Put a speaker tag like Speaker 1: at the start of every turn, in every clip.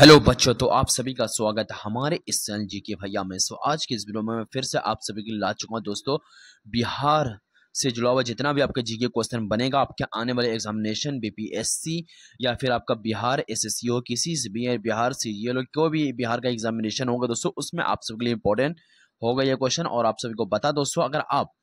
Speaker 1: Hello बच्चों, तो आप सभी का स्वागत है हमारे इस चैनल जीके भैया में। आज की इस वीडियो में मैं फिर से आप सभी के लिए ला चुका हूं दोस्तों। बिहार से जुड़ा हुआ जितना भी आपका जीके क्वेश्चन बनेगा आपके आने वाले एग्जामिनेशन बीपीएससी या फिर आपका बिहार एसएससी हो, किसी से भी बिहार सीजीएल हो, कोई भी बिहार का एग्जामिनेशन होगा दोस्तों, उसमें आप सभी के लिए इंपॉर्टेंट होगा ये क्वेश्चन। और आप सभी को बता दोस्तों, अगर आप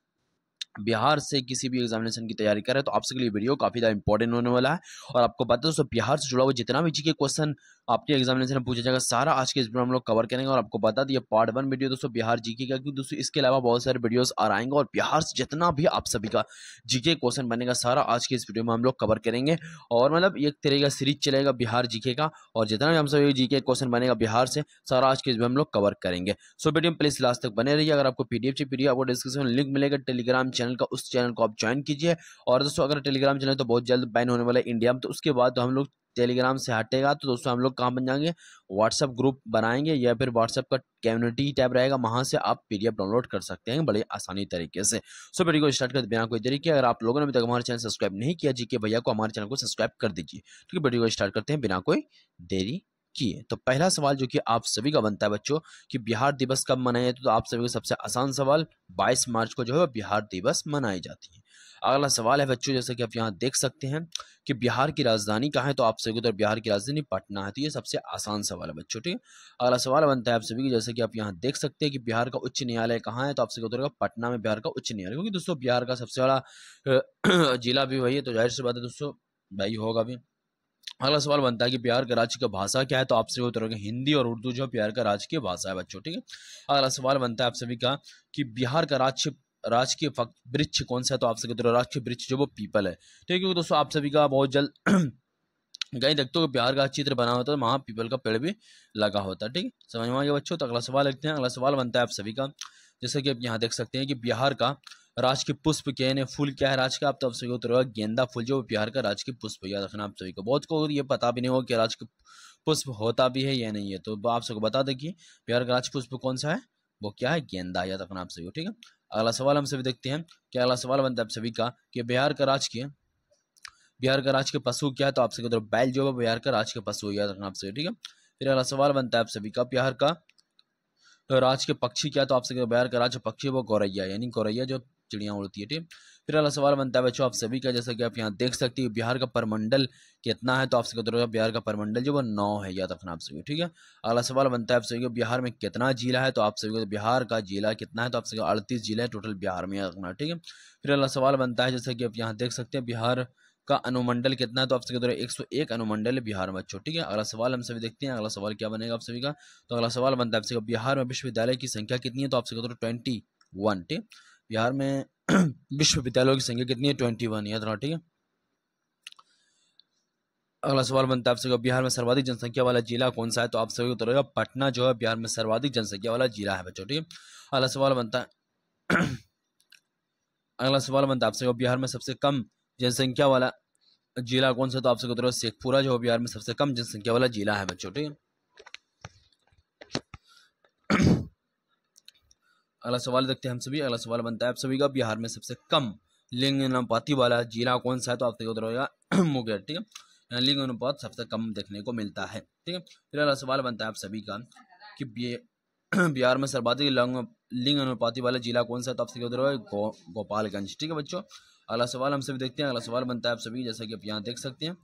Speaker 1: बिहार से किसी भी एग्जामिनेशन की तैयारी कर रहे हैं तो आपसे के लिए वीडियो काफी ज्यादा इंपॉर्टेंट होने वाला है। और आपको पता है दोस्तों, बिहार से जुड़ा हुआ जितना भी जीके क्वेश्चन आपके एग्जामिनेशन में पूछा जाएगा सारा आज के इस वीडियो में हम लोग कवर करेंगे। और आपको बता दिया पार्ट 1 वीडियो दोस्तों बिहार जीके का, क्योंकि दोस्तों इसके अलावा बहुत सारे वीडियोस आ आएंगे और बिहार से जितना भी आप सभी का जीके क्वेश्चन बनेगा सारा आज के इस वीडियो में हम लोग कवर करेंगे। और मतलब एक तरह का सीरीज चलेगा बिहार जीके का, और जितना भी हम सभी जीके क्वेश्चन बनेगा बिहार से सारा आज के इस वीडियो में हम लोग कवर करेंगे। सो वीडियो में प्लीज लास्ट तक बने रहिए। अगर आपको पीडीएफ चाहिए, पीडीएफ आपको डिस्क्रिप्शन में लिंक मिलेगा टेलीग्राम चैनल का, उस चैनल को आप ज्वाइन कीजिए। और दोस्तों अगर टेलीग्राम चैनल तो बहुत जल्द बैन होने वाला है इंडिया में, तो उसके बाद तो हम लोग टेलीग्राम से हटेगा तो दोस्तों हम लोग कहाँ बन जाएंगे, व्हाट्सएप ग्रुप बनाएंगे या फिर व्हाट्सएप का कम्युनिटी टैब रहेगा, वहां से आप पीडीएफ डाउनलोड कर सकते हैं बड़े आसानी तरीके से। सो वीडियो को स्टार्ट करते बिना कोई देरी के, अगर आप लोगों ने अभी तक हमारे चैनल सब्सक्राइब नहीं किया जीके भैया को, हमारे चैनल को सब्सक्राइब कर दीजिए। ठीक है, वीडियो को स्टार्ट करते हैं बिना कोई देरी किए। तो पहला सवाल जो कि आप सभी का बनता है बच्चों कि बिहार दिवस कब मनाया जाता है, तो आप सभी को सबसे आसान सवाल 22 मार्च को जो है बिहार दिवस मनाई जाती है। अगला सवाल है बच्चों, जैसे कि आप यहाँ देख सकते हैं कि बिहार की राजधानी कहाँ है, तो आप सभी को बिहार की राजधानी पटना है। तो ये सबसे आसान सवाल है बच्चों। ठीक है, अगला सवाल बनता है आप सभी की, जैसे कि आप यहाँ देख सकते हैं कि बिहार का उच्च न्यायालय कहाँ है, तो आप सभी को पटना में बिहार का उच्च न्यायालय, क्योंकि दोस्तों बिहार का सबसे बड़ा जिला भी वही है, तो जाहिर सी बात है दोस्तों वही होगा भी। अगला सवाल बनता है कि बिहार का राज्य की भाषा क्या है, तो आपसे उत्तर होगा हिंदी और उर्दू जो बिहार का राज्य की भाषा है बच्चों। ठीक है, अगला सवाल बनता है आप सभी का कि बिहार का राजकीय वृक्ष कौन सा है, तो आपसे राजकीय वृक्ष जो वो पीपल है। ठीक है, क्योंकि दोस्तों आप सभी का बहुत जल्द कहीं देखते हो बिहार का चित्र बना होता है, वहां पीपल का पेड़ भी लगा होता है। ठीक है, समझ में आ गया बच्चों। तो अगला सवाल लिखते हैं। अगला सवाल बनता है आप सभी का, जैसे कि आप यहाँ देख सकते हैं कि बिहार का राजकीय पुष्प क्या है, फूल क्या है राज का, आप तो आप सभी को उत्तर होगा गेंदा फूल जो बिहार का राजकीय पुष्प। याद रखना आप सभी को, बहुत को ये पता भी नहीं होगा कि राजकीय पुष्प होता भी है या नहीं है, तो आप सबको बता दें कि बिहार का राजकीय पुष्प कौन सा है, वो क्या है, गेंदा। याद रखना आप सभी को। ठीक है, अगला सवाल हम सभी देखते हैं कि अगला सवाल बनता है आप सभी का कि बिहार का राजकीय पशु क्या है, तो आपसे बैल जो है बिहार का राजकीय पशु, याद रखना आपसे। ठीक है, फिर अगला सवाल बनता है आप सभी का बिहार का राजकीय पक्षी क्या है, तो आपसे बिहार का राज्य पक्षी वो गौरैया, यानी गौरैया जो चिड़िया उड़ती है। ठीक, फिर अगला सवाल बनता है बच्चों आप सभी का, जैसा कि आप यहाँ देख सकते हैं बिहार का परमंडल कितना है, तो आपसे बिहार का परमंडल जो वो 9 है। याद रखना आप सभी। ठीक है, अगला सवाल बनता है आप सभी को बिहार में कितना जिला है, तो आप सभी को बिहार का जिला कितना है, तो आपसे 38 जिला है टोटल बिहार में। याद रखना। ठीक है, फिर अगला सवाल बनता है जैसा कि आप यहाँ देख सकते हैं बिहार का अनुमंडल कितना है, तो आपसे 101 अनुमंडल है बिहार में बच्चों। ठीक है, अगला सवाल हम सभी देखते हैं। अगला सवाल क्या बनेगा आप सभी का, तो अगला सवाल बनता है आपसे बिहार में विश्वविद्यालय की संख्या कितनी है, तो आपसे 21। ठीक, बिहार में विश्वविद्यालयों की संख्या कितनी है, 21। याद रखना। ठीक है, अगला सवाल बनता है आपसे बिहार में सर्वाधिक जनसंख्या वाला जिला कौन सा है, तो आप सभी को उत्तर होगा पटना जो है बिहार में सर्वाधिक जनसंख्या वाला जिला है बच्चों। ठीक है, अगला सवाल बनता है अगला सवाल बनता है आपसे बिहार में सबसे कम जनसंख्या वाला जिला कौन सा, तो आपसे उत्तर शेखपुरा जो बिहार में सबसे कम जनसंख्या वाला जिला है बच्चों। ठीक है, अगला सवाल देखते हैं हम सभी। अगला सवाल बनता है आप सभी का बिहार में सबसे कम लिंग अनुपाति वाला जिला कौन सा है, तो आपसे उत्तर होगा मुंगेर। ठीक है, यहाँ लिंग अनुपात सबसे कम देखने को मिलता है। ठीक है, फिर अगला सवाल बनता है आप सभी का कि बिहार में सर्वाधिक लिंग अनुपाति वाला जिला कौन सा है, तो आपसे उत्तर होगा गोपालगंज। ठीक है बच्चों, अगला सवाल हम सभी देखते हैं। अगला सवाल बनता है आप सभी, जैसा कि आप यहाँ देख सकते हैं।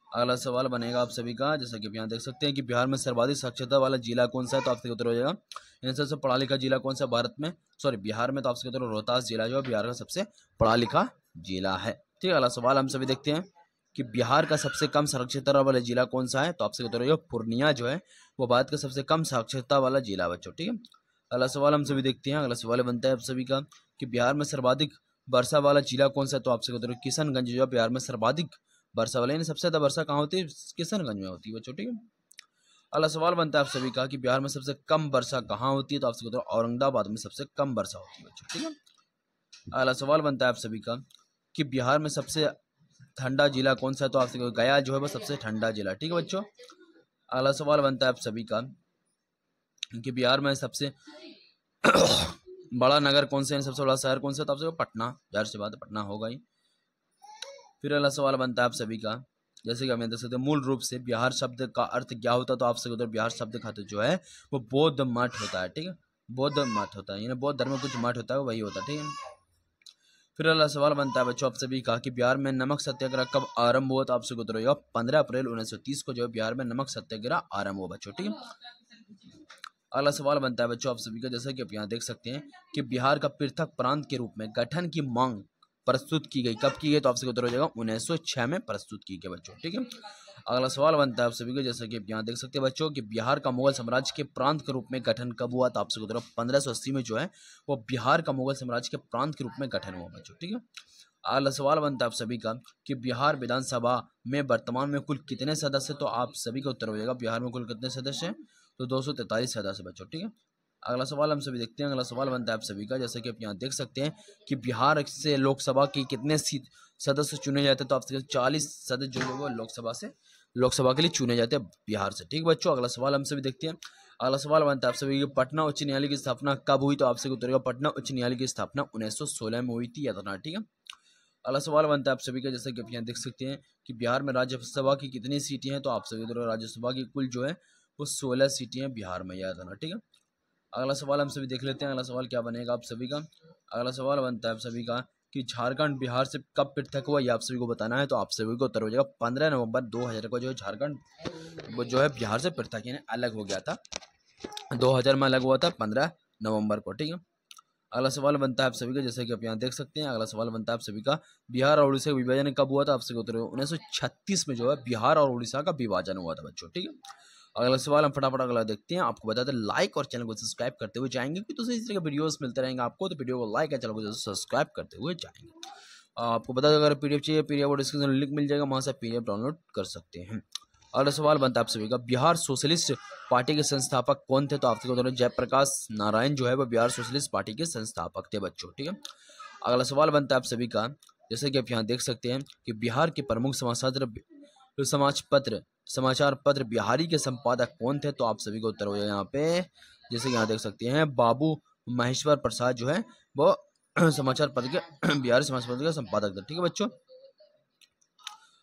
Speaker 1: अगला सवाल बनेगा आप सभी का, जैसा कि आप यहाँ देख सकते हैं कि बिहार में सर्वाधिक साक्षरता वाला जिला कौन सा है, तो आपसे उत्तर हो जाएगा इन सबसे पढ़ा लिखा जिला कौन सा भारत में, सॉरी बिहार में, तो आपसे उत्तर रोहतास जिला जो है बिहार का सबसे पढ़ा लिखा जिला है। ठीक है, अगला सवाल हम सभी देखते हैं कि बिहार का सबसे कम साक्षरता वाला जिला कौन सा है, तो आपसे उत्तर हो जाएगा पूर्णिया जो है वो भारत का सबसे कम साक्षरता वाला जिला बच्चों। ठीक है, अगला सवाल हम सभी देखते हैं। अगला सवाल बनता है आप सभी का कि बिहार में सर्वाधिक वर्षा वाला जिला कौन सा है, तो आपसे उत्तर किशनगंज जो है बिहार में सर्वाधिक वर्षा वाला, यानी सबसे ज्यादा वर्षा कहाँ होती है, किशनगंज में होती है बच्चों। ठीक है, अगला सवाल बनता है आप सभी का कि बिहार में सबसे कम वर्षा कहाँ होती है, तो आपसे बताओ औरंगाबाद में सबसे कम वर्षा होती है बच्चों। ठीक है, अगला सवाल बनता है आप सभी का कि बिहार में सबसे ठंडा जिला कौन सा है, तो आपसे गया जो है वो सबसे ठंडा जिला। ठीक है बच्चों, अगला सवाल बनता है आप सभी का कि बिहार में सबसे बड़ा नगर कौन सा है, सबसे बड़ा शहर कौन सा है, तो आपसे पटना, जाहिर सी बात है पटना होगा ही। फिर अगला सवाल बनता है आप सभी का जैसे कि हम यहाँ देख सकते हैं मूल रूप से बिहार शब्द का अर्थ क्या होता है, तो आपसे उधर बिहार शब्द का जो है वो बौद्ध मठ होता है। ठीक है, बौद्ध मठ होता है, यानी बौद्ध धर्म में कुछ मठ होता है वही होता है। ठीक है, फिर अगला सवाल बनता है बच्चों आपसे भी कहा कि बिहार में नमक सत्याग्रह कब आरंभ हुआ, तो आपसे उत्तर होगा 15 अप्रैल 1930 को जो है बिहार में नमक सत्याग्रह आरंभ हुआ बच्चों। ठीक है, अगला सवाल बनता है बच्चों आप सभी का, जैसा कि आप यहाँ देख सकते हैं कि बिहार का पृथक प्रांत के रूप में गठन की मांग प्रस्तुत की गई, कब की गई, तो आपसे उत्तर हो जाएगा 1906 में प्रस्तुत की गई बच्चों। ठीक है, अगला सवाल बनता है आप सभी को, जैसा कि आप यहाँ देख सकते हैं बच्चों कि बिहार का मुगल साम्राज्य के प्रांत के रूप में गठन कब हुआ, तो आपसे उत्तर 1580 में जो है वो बिहार का मुगल साम्राज्य के प्रांत के रूप में गठन हुआ बच्चों। ठीक है, अगला सवाल बनता है आप सभी का कि बिहार विधानसभा में वर्तमान में कुल कितने सदस्य, तो आप सभी का उत्तर हो जाएगा बिहार में कुल कितने सदस्य हैं, तो 243 सदस्य बच्चों। ठीक है, अगला सवाल हम सभी देखते हैं। अगला सवाल बनता है आप सभी का, जैसे कि आप यहाँ देख सकते हैं कि बिहार से लोकसभा की कितने सीट सदस्य चुने जाते हैं, तो आपसे 40 सदस्य जो है वो लोकसभा के लिए चुने जाते हैं बिहार से। ठीक है बच्चों, अगला सवाल हम सभी देखते हैं। अगला सवाल बनता है आप सभी, पटना उच्च न्यायालय की स्थापना कब हुई, तो आपसे उत्तर होगा पटना उच्च न्यायालय की स्थापना 1916 में हुई थी, याद रखना। ठीक है, अगला सवाल बनता है आप सभी का, जैसे कि आप यहाँ देख सकते हैं कि बिहार में राज्यसभा की कितनी सीटें हैं, तो आप सभी उत्तर राज्यसभा की कुल जो है वो 16 सीटें हैं बिहार में, याद रखना। ठीक है, अगला सवाल हम सभी देख लेते हैं। अगला सवाल क्या बनेगा आप सभी का, अगला सवाल बनता है आप सभी का कि झारखंड बिहार से कब पृथक हुआ, ये आप सभी को बताना है, तो आप सभी को उत्तर हो जाएगा 15 नवंबर 2000 को जो है झारखंड वो जो है बिहार से पृथक यानी अलग हो गया था, 2000 में अलग हुआ था 15 नवंबर को। ठीक है, अगला सवाल बनता है आप सभी का, जैसे कि आप यहाँ देख सकते हैं। अगला सवाल बनता है आप सभी का बिहार और उड़ीसा का विभाजन कब हुआ था, आपसे उत्तर 1936 में जो है बिहार और उड़ीसा का विभाजन हुआ था बच्चों। ठीक है, अगला सवाल हम फटाफट अगला देखते हैं। आपको बता दें लाइक और चैनल को सब्सक्राइब करते हुए जाएंगे, क्योंकि तो इस तरह के वीडियोस मिलते रहेंगे आपको, तो वीडियो को लाइक और चैनल को सब्सक्राइब करते हुए जाएंगे। आपको बता दें अगर पीडीएफ चाहिए, पीडीएफ और डिस्क्रिप्शन लिंक मिल जाएगा, वहाँ से पीडीएफ डाउनलोड कर सकते हैं। अगला सवाल बनता है आप सभी का बिहार सोशलिस्ट पार्टी के संस्थापक कौन थे, तो आपके दोनों जयप्रकाश नारायण जो है वो बिहार सोशलिस्ट पार्टी के संस्थापक थे बच्चों। ठीक है, अगला सवाल बनता है आप सभी का, जैसे कि आप यहाँ देख सकते हैं कि बिहार के प्रमुख समाचार पत्र बिहारी के संपादक कौन थे, तो आप सभी को उत्तर हो जाएगा यहाँ पे, जैसे कि यहाँ देख सकते हैं बाबू महेश्वर प्रसाद जो है वो समाचार पत्र के बिहारी समाचार पत्र के संपादक थे। ठीक है बच्चों,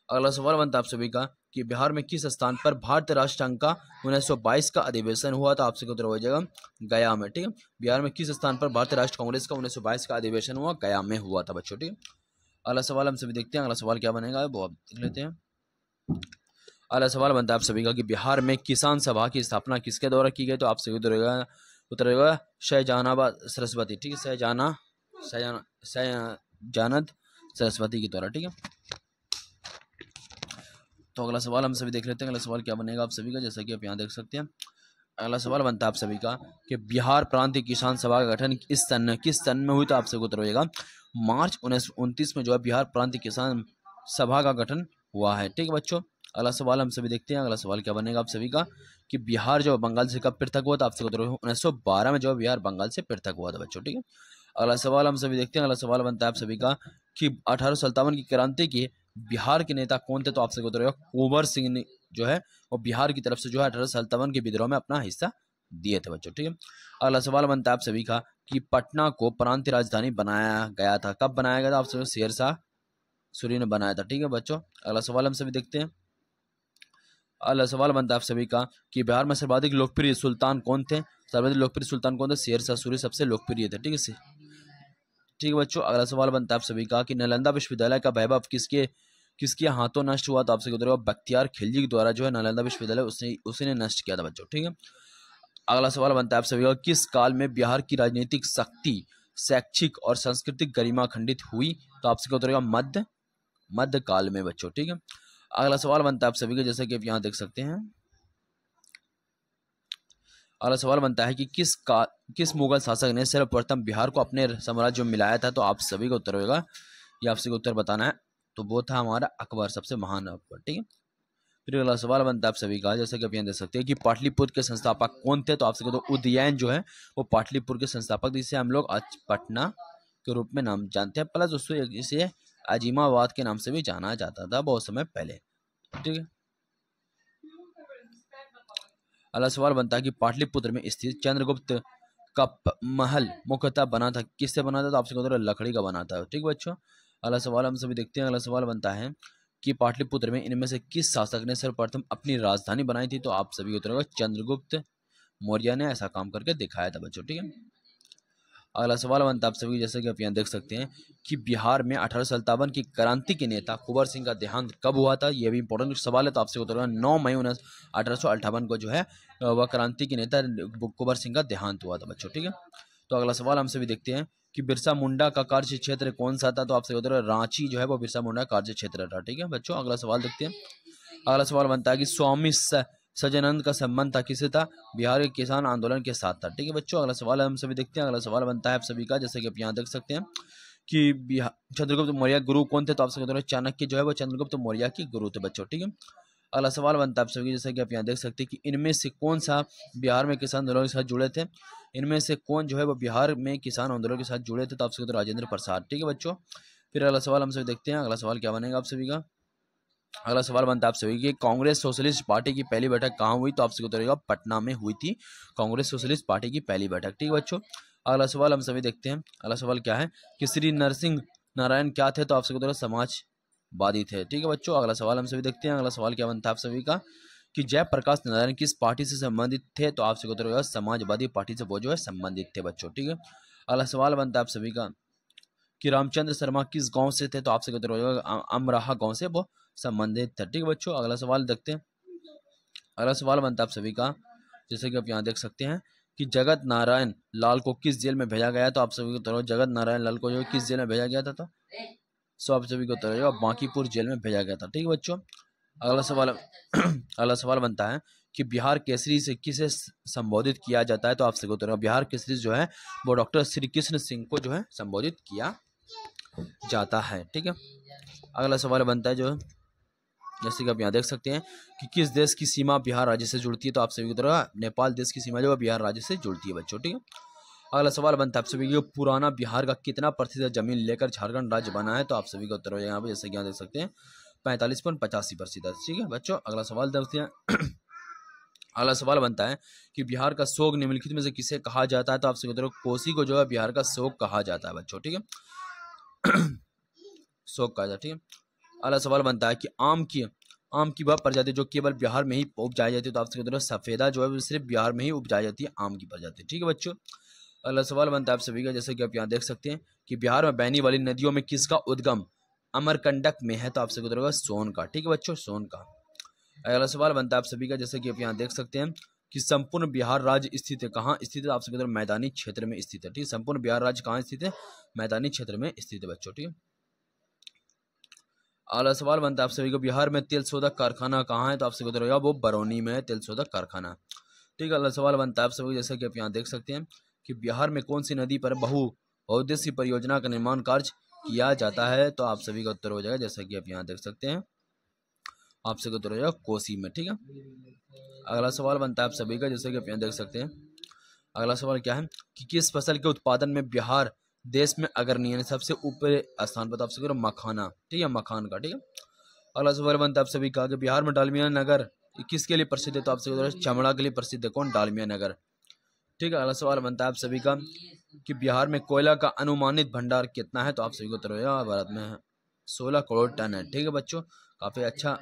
Speaker 1: अगला सवाल बनता है आप सभी का कि बिहार में किस स्थान पर भारतीय राष्ट्रसंघ का 1922 का अधिवेशन हुआ, तो आपसे उत्तर हो जाएगा गया में। ठीक है, बिहार में किस स्थान पर भारतीय राष्ट्र कांग्रेस का 1922 का अधिवेशन हुआ, गया में हुआ था बच्चों। ठीक है, अगला सवाल हम सभी देखते हैं। अगला सवाल क्या बनेगा वो आप देख लेते हैं। अगला सवाल बनता है आप सभी का कि बिहार में किसान सभा की स्थापना किसके द्वारा की गई, तो आपसे उत्तर होगा शहजहानाबा सरस्वती। ठीक है, शहजानद सरस्वती के द्वारा। ठीक है, तो अगला सवाल हम सभी देख लेते हैं। अगला सवाल क्या बनेगा आप सभी का, जैसा कि आप यहाँ देख सकते हैं। अगला सवाल बनता है आप सभी का कि बिहार प्रांतीय किसान सभा का गठन किस सन में हुई, तो आपसे उत्तर हो जाएगा मार्च 1929 में जो है बिहार प्रांतीय किसान सभा का गठन हुआ है। ठीक है बच्चों, अगला सवाल हम सभी देखते हैं। अगला सवाल क्या बनेगा आप सभी का कि बिहार जो बंगाल से कब पृथक हुआ, तो आपसे उत्तर 1912 में जो है बिहार बंगाल से पृथक हुआ था बच्चों। ठीक है, अगला सवाल हम सभी देखते हैं। अगला सवाल बनता है आप सभी का कि 1857 की क्रांति के बिहार के नेता कौन थे, तो आपसे उत्तर होगा कुंवर सिंह ने जो है वो बिहार की तरफ से जो है 1857 के विद्रोह में अपना हिस्सा दिए थे बच्चों। ठीक है, अगला सवाल बनता है आप सभी का कि पटना को प्रांतीय राजधानी बनाया गया था, कब बनाया गया था, आपसे शेरशाह सूरी ने बनाया था। ठीक है बच्चों, अगला सवाल हम सभी देखते हैं। अगला सवाल बनता है आप सभी का कि बिहार में सर्वाधिक लोकप्रिय सुल्तान कौन थे, सर्वाधिक लोकप्रिय सुल्तान कौन थे, शेरशाह सूरी सबसे लोकप्रिय थे। ठीक है, ठीक है बच्चों, अगला सवाल बनता है आप सभी का कि नालंदा विश्वविद्यालय का वैभव किसके हाथों नष्ट हुआ, तो आपसे उत्तर होगा बख्तियार खिलजी के द्वारा जो है नालंदा विश्वविद्यालय उसी ने नष्ट किया था बच्चों। ठीक है, अगला सवाल बनता है आप सभी का किस काल में बिहार की राजनीतिक शक्ति, शैक्षिक और सांस्कृतिक गरिमा खंडित हुई, तो आपसे उत्तर होगा मध्य काल में बच्चों। ठीक है, अगला सवाल बनता है आप सभी का, जैसे कि आप यहाँ देख सकते हैं। अगला सवाल बनता है कि किस मुगल शासक ने सर्वप्रथम बिहार को अपने साम्राज्य में मिलाया था, तो आप सभी का उत्तर होगा, ये आप सभी को उत्तर बताना है, तो वो था हमारा अकबर, सबसे महान अकबर। ठीक है, फिर अगला सवाल बनता है आप सभी का, जैसे कि आप यहाँ देख सकते हैं कि पाटलिपुत्र के संस्थापक कौन थे, तो आप सभी को उदयन जो है वो पाटलिपुत्र के संस्थापक, जिसे हम लोग आज पटना के रूप में नाम जानते हैं, प्लस उसको इसे अजीमाबाद के नाम से भी जाना जाता था बहुत समय पहले। ठीक है, अगला सवाल बनता है कि पाटलिपुत्र में स्थित चंद्रगुप्त का महल मुख्यतः बना था, किससे बना था, तो आपसे लकड़ी का बना था। ठीक बच्चों, अगला सवाल हम सभी देखते हैं। अगला सवाल बनता है कि पाटलिपुत्र में इनमें से किस शासक ने सर्वप्रथम अपनी राजधानी बनाई थी? तो आप सभी को उत्तर होगा चंद्रगुप्त मौर्य ने ऐसा काम करके दिखाया था बच्चों। ठीक है, अगला सवाल बनता है आप सभी, जैसे कि आप यहाँ देख सकते हैं कि बिहार में 1857 की क्रांति के नेता कुंवर सिंह का देहांत कब हुआ था? ये भी इंपॉर्टेंट सवाल है, तो आपसे उत्तर होगा 9 मई 1858 को जो है वह क्रांति के नेता कुंवर सिंह का देहांत हुआ था बच्चों। ठीक है, तो अगला सवाल हम सभी देखते हैं कि बिरसा मुंडा का कार्य क्षेत्र कौन सा था? तो आपसे उत्तर रांची जो है वो बिरसा मुंडा कार्य क्षेत्र था। ठीक है बच्चों, अगला सवाल देखते हैं। अगला सवाल बनता है कि स्वामी सजानंद का संबंध था किससे था? बिहार के किसान आंदोलन के साथ था। ठीक है बच्चों, अगला सवाल हम सभी देखते हैं। अगला सवाल बनता है आप सभी का, जैसे कि आप यहाँ देख सकते हैं कि बिहार चंद्रगुप्त मौर्य गुरु कौन थे? तो आपसे उत्तर चाणक्य जो है वो चंद्रगुप्त मौर्य के गुरु थे बच्चों। ठीक है, अगला सवाल बनता है आप सभी, जैसे कि आप यहाँ देख सकते हैं कि इनमें से कौन सा बिहार में किसान आंदोलन के साथ जुड़े थे? इनमें से कौन जो है वो बिहार में किसान आंदोलन के साथ जुड़े थे? तो आपसे उत्तर राजेंद्र प्रसाद। ठीक है बच्चों, फिर अगला सवाल हम सभी देखते हैं। अगला सवाल क्या बनेगा आप सभी का? अगला सवाल बनता है आप सभी कि कांग्रेस सोशलिस्ट पार्टी की पहली बैठक कहाँ हुई? तो आपसे उत्तर होगा पटना में हुई थी कांग्रेस सोशलिस्ट पार्टी की पहली बैठक। ठीक है बच्चों, अगला सवाल हम सभी देखते हैं। अगला सवाल क्या है कि श्री नरसिंह नारायण क्या थे? तो आपसे उत्तर समाजवादी थे। ठीक है बच्चों, अगला सवाल हम सभी देखते हैं। अगला सवाल क्या बनता है आप सभी का कि जयप्रकाश नारायण किस पार्टी से संबंधित थे? तो आपसे उत्तर होगा समाजवादी पार्टी से वो जो है संबंधित थे बच्चों। ठीक है, अगला सवाल बनता है आप सभी का कि रामचंद्र शर्मा किस गांव से थे? तो आपसे उत्तर होगा अमराहा गांव से वो संबंधित थे। ठीक है बच्चों, अगला सवाल देखते हैं। अगला सवाल बनता है आप सभी का, जैसे कि आप यहाँ देख सकते हैं कि जगत नारायण लाल को किस जेल में भेजा गया? तो आप सभी को उत्तर होगा जगत नारायण लाल को जो किस जेल में भेजा गया था? तो सो आप सभी को उत्तर होगा बांकीपुर जेल में भेजा गया था। ठीक है बच्चों, अगला सवाल अगला सवाल बनता है कि बिहार केसरी से किसे संबोधित किया जाता है? तो आपसे उत्तर होगा बिहार केसरी जो है वो डॉक्टर श्री कृष्ण सिंह को जो है संबोधित किया जाता है। ठीक है, अगला सवाल बनता है जो जैसे कि आप यहाँ देख सकते हैं कि किस देश की सीमा बिहार राज्य से जुड़ती है? तो आप सभी की तरह नेपाल देश की सीमा जो है बिहार राज्य से जुड़ती है बच्चों। ठीक है, अगला सवाल बनता है आप सभी को पुराना बिहार का कितना प्रतिशत जमीन लेकर झारखंड राज्य बना है? तो आप सभी का उत्तर हो जाएगा यहाँ पे, जैसे कि यहाँ देख सकते हैं 45.85%। ठीक है बच्चों, अगला सवाल देखते हैं। अगला सवाल बनता है कि बिहार का शोक निम्नलिखित में से किसे कहा जाता है? तो आप सभी को उत्तर कोसी को जो है बिहार का शोक कहा जाता है बच्चों। ठीक है, शोक कहा जाता है। ठीक है, अगला सवाल बनता है कि आम की वह प्रजाति जो केवल बिहार में ही उपजाई जाती है? तो आपसे उत्तर सफेदा जो है वो सिर्फ बिहार में ही उपजाई जाती है आम की प्रजाति। ठीक है बच्चों, अगला सवाल बनता है आप सभी का, जैसे कि आप यहाँ देख सकते हैं कि बिहार में बहने वाली नदियों में किसका उद्गम अमरकंटक में है? तो आपसे उत्तर होगा सोन का। ठीक है बच्चों, सोन का। अगला सवाल बनता है आप सभी का, जैसे कि आप यहाँ देख सकते हैं कि संपूर्ण बिहार राज्य स्थित है कहाँ स्थित है? आपसे उत्तर मैदानी क्षेत्र में स्थित है। ठीक है, संपूर्ण बिहार राज्य कहाँ स्थित है? मैदानी क्षेत्र में स्थित है बच्चों। ठीक है, अगला सवाल बनता है आप सभी को बिहार में तेल शोधक कारखाना कहाँ है? तो आपसे उत्तर होगा वो बरौनी में है तेल शोधक कारखाना। ठीक है, अगला सवाल बनता है आप सभी को, जैसे कि आप यहाँ देख सकते हैं कि बिहार में कौन सी नदी पर बहुउद्देशीय परियोजना का निर्माण कार्य किया जाता है? तो आप सभी का उत्तर हो जाएगा, जैसा कि आप यहाँ देख सकते हैं आपसे उत्तर हो जाएगा कोसी में। ठीक है, अगला सवाल बनता है आप सभी का, जैसे कि आप यहाँ देख सकते हैं। अगला सवाल क्या है कि किस फसल के उत्पादन में बिहार देश में अग्रणी सबसे ऊपर स्थान पर? आपसे करो मखाना। ठीक है, मखान का। ठीक है, अगला सवाल बनता है आप सभी का कि बिहार में डालमिया नगर किसके लिए प्रसिद्ध है? तो आपसे करो चमड़ा के लिए प्रसिद्ध है। कौन? डालमिया नगर। ठीक है, अगला सवाल बनता है आप सभी का कि बिहार में कोयला का अनुमानित भंडार कितना है? तो आप सभी को उत्तर होगा भारत में 16 करोड़ टन है। ठीक है बच्चों, काफी अच्छा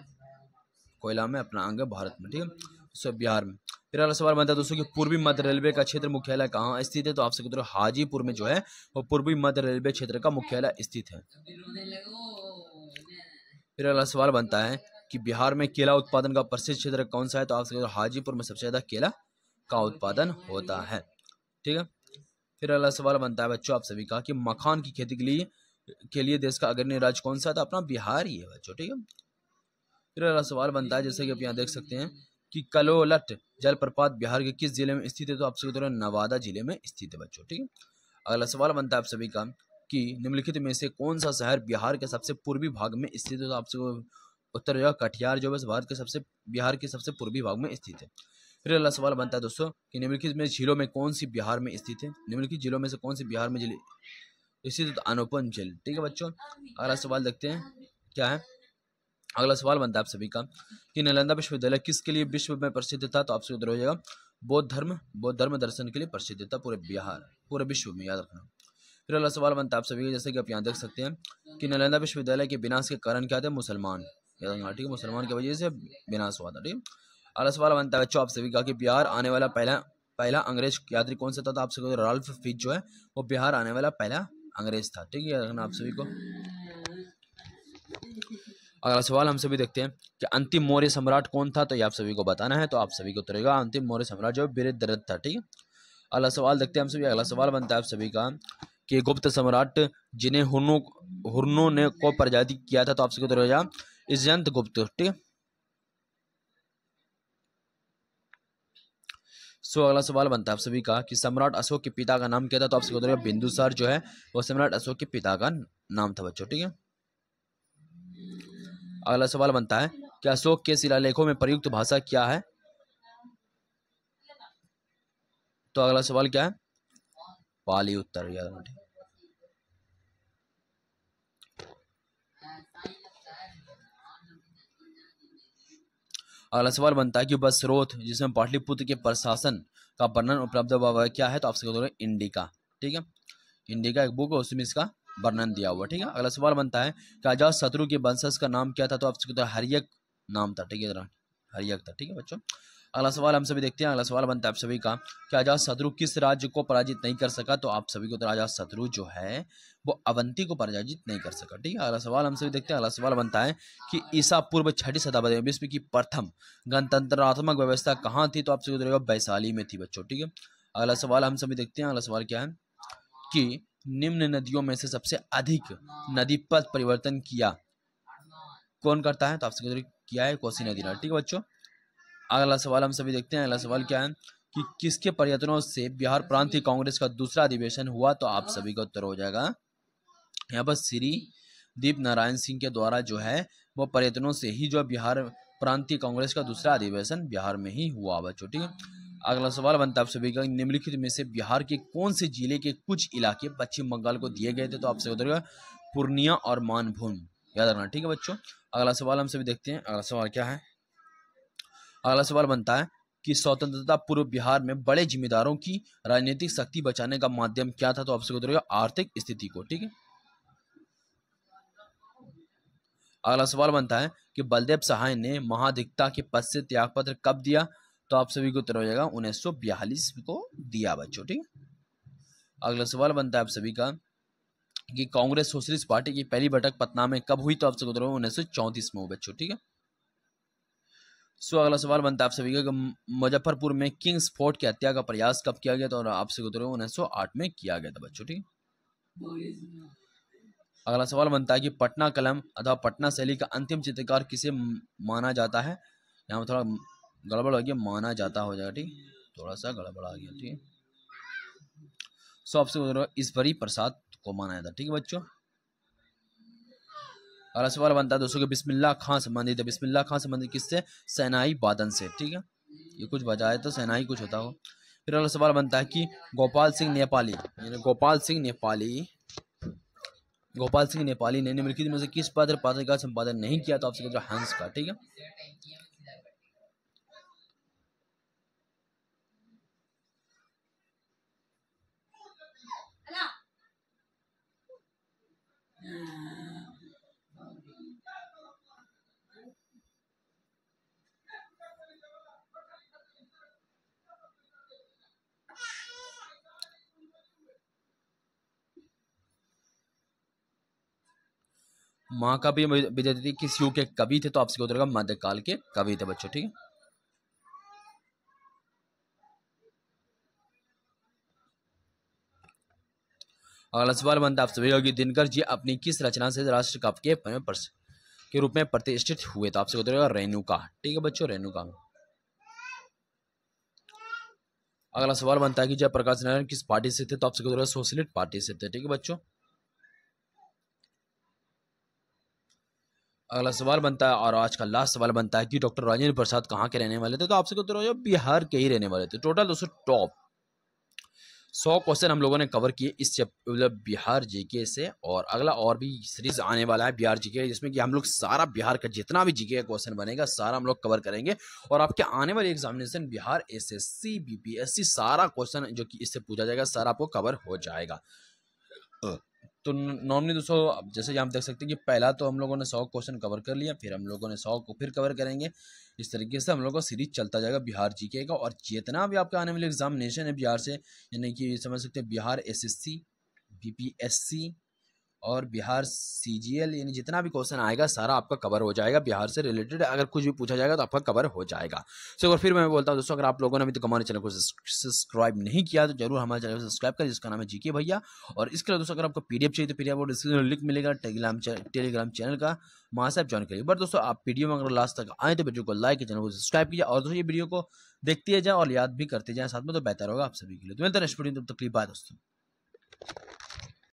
Speaker 1: कोयला में अपना अंग है भारत में। ठीक है, सो बिहार में। फिर अगला सवाल बनता है दोस्तों कि पूर्वी मध्य रेलवे का क्षेत्र मुख्यालय कहाँ स्थित है? तो आपसे उत्तर हाजीपुर में जो है वो पूर्वी मध्य रेलवे क्षेत्र का मुख्यालय स्थित है। फिर अगला सवाल बनता है कि बिहार में केला उत्पादन का प्रसिद्ध क्षेत्र कौन सा है? तो आपसे हाजीपुर में सबसे ज्यादा केला का उत्पादन होता है। ठीक है, फिर अगला सवाल बनता है बच्चों आप सभी का कि मखान की खेती के लिए देश का अग्रणी राज्य कौन सा है? तो अपना बिहार ही है बच्चों। ठीक है, फिर अगला सवाल बनता है, जैसे कि आप यहाँ देख सकते हैं कि कलोलट जलप्रपात बिहार के किस जिले में स्थित है? तो आपसे उत्तर नवादा जिले में स्थित है बच्चों। ठीक है, अगला सवाल बनता है आप सभी का कि निम्नलिखित में से कौन सा शहर बिहार के सबसे पूर्वी भाग में स्थित है? तो आपसे उत्तर होगा कटिहार जो बस भारत के बिहार के सबसे पूर्वी भाग में स्थित है। फिर अगला सवाल बनता है दोस्तों कि निम्नलिखित में झीलों में कौन सी बिहार में स्थित है? निम्नलिखित जिलों में से कौन सी बिहार में जिले स्थित? अनुपम झील। ठीक है बच्चों, अगला सवाल देखते हैं क्या है। अगला सवाल बनता है आप सभी का कि नालंदा विश्वविद्यालय किसके लिए विश्व में प्रसिद्ध था? तो आपसे उत्तर हो जाएगा बौद्ध धर्म दर्शन के लिए प्रसिद्ध था पूरे विश्व में, याद रखना। फिर अगला सवाल बनता है आप सभी का, जैसे कि आप यहाँ देख सकते हैं कि नालंदा विश्वविद्यालय के विनाश के कारण क्या थे? मुसलमान। ठीक है, मुसलमान की वजह से विनाश हुआ था। ठीक है, अगला सवाल बनता है बच्चों आप सभी का कि बिहार आने वाला पहला अंग्रेज यात्री कौन सा था? तो आप सभी को राल्फ फिच जो है वो बिहार आने वाला पहला अंग्रेज था। ठीक है, रखना आप सभी को। अगला सवाल हम सभी देखते हैं कि अंतिम मौर्य सम्राट कौन था? तो ये आप सभी को बताना है। तो आप सभी को उत्तरेगा अंतिम मौर्य सम्राट जो वीरभद्र था। ठीक है, अगला सवाल देखते हैं हम सभी। अगला सवाल बनता है आप सभी का कि गुप्त सम्राट जिन्हें हुर्नों ने को पराजित किया था? तो आप सभी को उत्तरेगा इजयंत गुप्त। ठीक है, अगला सवाल बनता है आप सभी का कि सम्राट अशोक के पिता का नाम क्या था? तो आप सभी को उत्तरेगा बिंदुसार जो है वो सम्राट अशोक के पिता का नाम था बच्चों। ठीक है, अगला सवाल बनता है कि अशोक के शिलालेखों में प्रयुक्त भाषा क्या है? तो अगला सवाल क्या है? पाली उत्तर। याद रखना। अगला सवाल बनता है कि बसरोथ जिसमें पाटलिपुत्र के प्रशासन का वर्णन उपलब्ध हुआ क्या है? तो आपसे बताओगे इंडिका। ठीक है, इंडिका एक बुक है उसमें इसका वर्णन दिया हुआ। ठीक है, अगला सवाल बनता है कि अजात शत्रु के वंशज का नाम क्या था? तो आपसे बताओ हरियक नाम था। ठीक है, हरियक था। ठीक है बच्चों, अगला सवाल हम सभी देखते हैं। अगला सवाल बनता है आप सभी का कि अजात शत्रु किस राज्य को पराजित नहीं कर सका? तो आप सभी को तो अजात शत्रु जो है वो अवंती को पराजित नहीं कर सका। ठीक है, अगला सवाल हम सभी देखते हैं। अगला सवाल बनता है कि ईसा पूर्व 6वीं शताब्दी में विश्व की प्रथम गणतंत्रात्मक व्यवस्था कहाँ थी? तो आप सभी को वैशाली में थी बच्चों। ठीक है, अगला सवाल हम सभी देखते हैं। अगला सवाल क्या है कि निम्न नदियों में से सबसे अधिक नदी पथ परिवर्तन किया कौन करता है? तो आप सभी किया है कोसी नदी ने। ठीक है बच्चों, अगला सवाल हम सभी देखते हैं। अगला सवाल क्या है कि किसके प्रयत्नों से बिहार प्रांतीय कांग्रेस का दूसरा अधिवेशन हुआ? तो आप सभी का उत्तर हो जाएगा यहाँ पर श्री दीप नारायण सिंह के द्वारा जो है वो प्रयत्नों से ही जो बिहार प्रांतीय कांग्रेस का दूसरा अधिवेशन बिहार में ही हुआ बच्चों। ठीक है, अगला सवाल बनता है आप सभी का निम्नलिखित में से बिहार के कौन से जिले के कुछ इलाके पश्चिम बंगाल को दिए गए थे? तो आपसे उतरेगा पूर्णिया और मानभूम। याद रखना। ठीक है बच्चों, अगला सवाल हम सभी देखते हैं। अगला सवाल क्या है? अगला सवाल बनता है कि स्वतंत्रता पूर्व बिहार में बड़े जिम्मेदारों की राजनीतिक शक्ति बचाने का माध्यम क्या था? तो आपसे उतरेगा आर्थिक स्थिति को। ठीक है, अगला सवाल बनता है कि बलदेव सहाय ने महाधिकता के पद से त्यागपत्र कब दिया? तो आप सभी को उत्तर हो जाएगा 1942 को दिया बच्चों। ठीक है, अगला सवाल बनता है आप सभी का कि कांग्रेस सोशलिस्ट पार्टी की पहली बैठक पटना में कब हुई? तो आप सभी को उत्तर होगा 1934 में बच्चों। ठीक है, अगला सवाल बनता है आप सभी का मुजफ्फरपुर में किंग्स फोर्ट की हत्या का प्रयास कब किया गया? तो आपसे उत्तर 1908 में किया गया था बच्चों। ठीक, अगला सवाल बनता है कि पटना कलम अथवा पटना शैली का अंतिम चित्रकार किसे माना जाता है? यहाँ पर थोड़ा गड़बड़ हो गया, माना जाता हो जाएगा। ठीक, थोड़ा सा गड़बड़ आ गया। ठीक, आपसे ईश्वरी प्रसाद को माना जाता है। ठीक है बच्चों, अगला सवाल बनता है दोस्तों कि बिस्मिल्लाह खां संबंधित है। बिस्मिल्लाह खां संबंधित किससे? सेनाई वादन से। ठीक है, ये कुछ बजाए तो सेनाई कुछ होता हो। फिर अगला सवाल बनता है कि गोपाल सिंह नेपाली ने निम्नलिखित में से किस पत्र का संपादन नहीं किया? तो आपसे हंस का। ठीक है, महाकवि विद्यार्थी किस युग के कवि थे? तो आपसे उतरेगा मध्यकाल के कवि थे बच्चों। ठीक है, अगला सवाल बनता है आप सभी कि दिनकर जी अपनी किस रचना से राष्ट्र कवि के रूप में प्रतिष्ठित हुए? तो आपसे उतरेगा रेणुका। ठीक है बच्चों, रेणुका। अगला सवाल बनता है कि जयप्रकाश नारायण किस पार्टी से थे? तो आपसे उतरेगा सोशलिस्ट पार्टी से थे। ठीक है बच्चों, अगला सवाल बनता है और आज का लास्ट सवाल बनता है कि डॉक्टर राजेंद्र प्रसाद कहाँ के रहने वाले थे? तो आपसे उत्तर हो बिहार के ही रहने वाले थे। टोटल दोस्तों टॉप 100 क्वेश्चन हम लोगों ने कवर किए इस बिहार जीके से, और अगला और भी सीरीज आने वाला है बिहार जीके जिसमें कि हम लोग सारा बिहार का जितना भी जीके का क्वेश्चन बनेगा सारा हम लोग कवर करेंगे, और आपके आने वाले एग्जामिनेशन बिहार एसएससी बीपीएससी सारा क्वेश्चन जो कि इससे पूछा जाएगा सारा आपको कवर हो जाएगा। तो नॉर्मली दोस्तों अब जैसे कि हम देख सकते हैं कि पहला तो हम लोगों ने 100 क्वेश्चन कवर कर लिया, फिर हम लोगों ने 100 को फिर कवर करेंगे। इस तरीके से हम लोग का सीरीज चलता जाएगा बिहार जीके का। और जितना भी आपके आने वाले एग्जामिनेशन है बिहार से, यानी कि समझ सकते हैं बिहार एसएससी, बीपीएससी और बिहार सीजीएल, यानी जितना भी क्वेश्चन आएगा सारा आपका कवर हो जाएगा बिहार से रिलेटेड। अगर कुछ भी पूछा जाएगा तो आपका कवर हो जाएगा। सो अगर फिर मैं बोलता हूँ दोस्तों, अगर आप लोगों ने अभी तक हमारे चैनल को सब्सक्राइब नहीं किया तो जरूर हमारे चैनल को सब्सक्राइब करें, जिसका नाम है जीके भैया। और इसके अलावा दोस्तों अगर आपको पीडीएफ चाहिए तो पीडीएफ और डिस्क्रिप्शन में लिंक मिलेगा टेलीग्राम चैनल का, वहाँ से आप ज्वाइन करिए। बट दोस्तों आप वीडियो में अगर लास्ट तक आए तो वीडियो को लाइक, चैनल को सब्सक्राइब कीजिए और दोस्तों ये वीडियो को देखते जाए और याद भी करते जाए साथ में, तो बेहतर होगा आप सभी के लिए। तो मिलते हैं नेक्स्ट वीडियो, तब तक के लिए बाय दोस्तों।